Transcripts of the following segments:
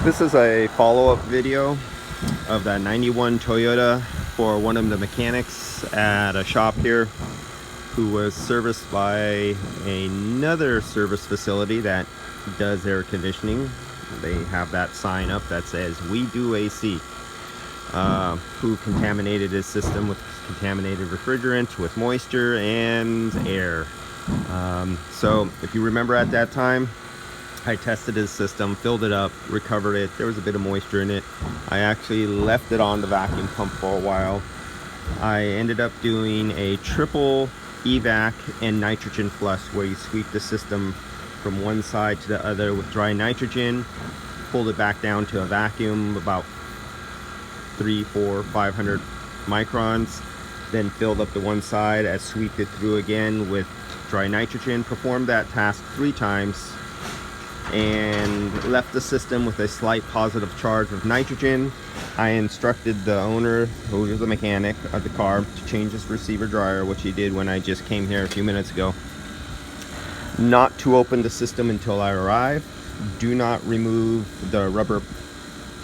This is a follow-up video of that 91 Toyota for one of the mechanics at a shop here who was serviced by another service facility that does air conditioning. They have that sign up that says "We do AC." Who contaminated his system with contaminated refrigerant, with moisture and air. So if you remember at that time, I tested his system, filled it up, recovered it. There was a bit of moisture in it. I actually left it on the vacuum pump for a while. I ended up doing a triple evac and nitrogen flush where you sweep the system from one side to the other with dry nitrogen, pulled it back down to a vacuum about 300, 400, 500 microns, then filled up the one side, I sweeped it through again with dry nitrogen, performed that task 3 times, and left the system with a slight positive charge of nitrogen. I instructed the owner, who was the mechanic of the car, to change his receiver dryer, which he did when I just came here a few minutes ago. Not to open the system until I arrive. Do not remove the rubber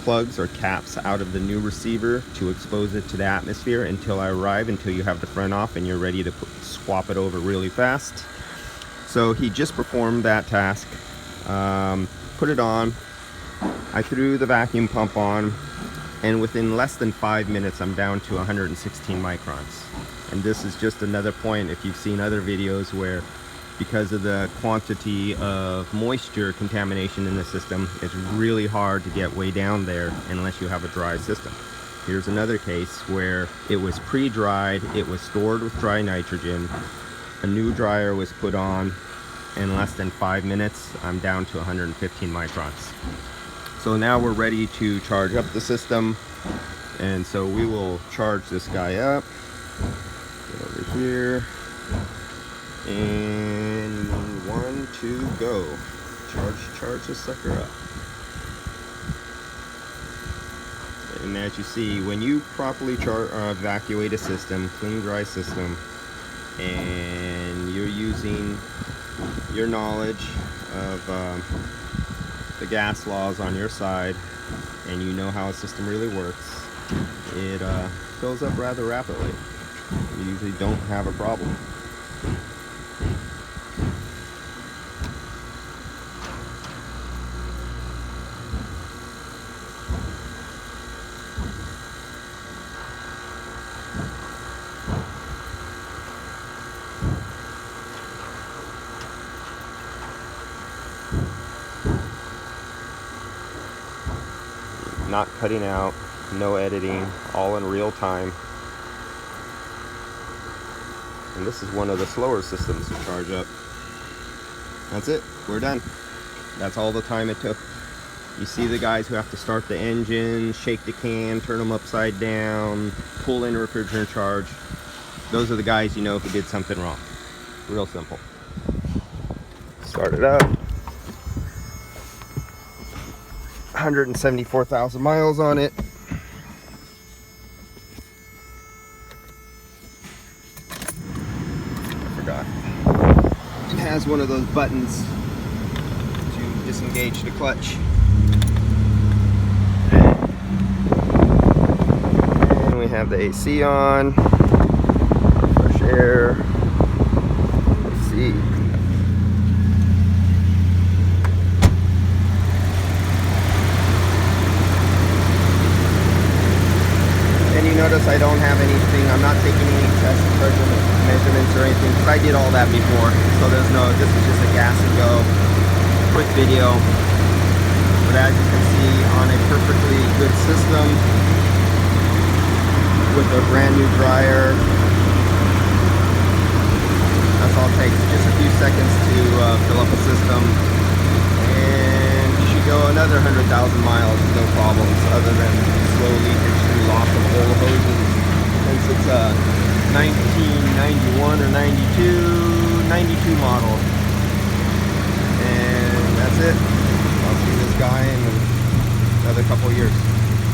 plugs or caps out of the new receiver to expose it to the atmosphere until I arrive, until you have the front off and you're ready to swap it over really fast. So he just performed that task. Put it on, I threw the vacuum pump on, and within less than 5 minutes I'm down to 116 microns. And this is just another point, if you've seen other videos where because of the quantity of moisture contamination in the system, it's really hard to get way down there unless you have a dry system. Here's another case where it was pre-dried, it was stored with dry nitrogen, a new dryer was put on, in less than 5 minutes I'm down to 115 microns. So now we're ready to charge up the system, and so we will charge this guy up. Get over here, and 1, 2, go. Charge this sucker up. And as you see, when you properly evacuate a system, clean dry system, and you're using your knowledge of the gas laws on your side, and you know how a system really works, it fills up rather rapidly. You usually don't have a problem. Not cutting out, no editing, all in real time. And this is one of the slower systems to charge up. That's it, we're done. That's all the time it took. You see the guys who have to start the engine, shake the can, turn them upside down, pull in refrigerant charge. Those are the guys you know who did something wrong. Real simple. Start it up. 174,000 miles on it. I forgot. It has one of those buttons to disengage the clutch. And we have the AC on. Fresh air. AC. Notice I don't have anything, I'm not taking any test measurements or anything, because I did all that before. So this is just a gas and go quick video. But as you can see, on a perfectly good system with a brand new dryer, that's all it takes, just a few seconds to fill up a system, and you should go another 100,000 miles with no problems, other than slow leakage through loss of oil hoses. Since it's a 1991 or 92 model. And that's it. I'll see this guy in another couple of years.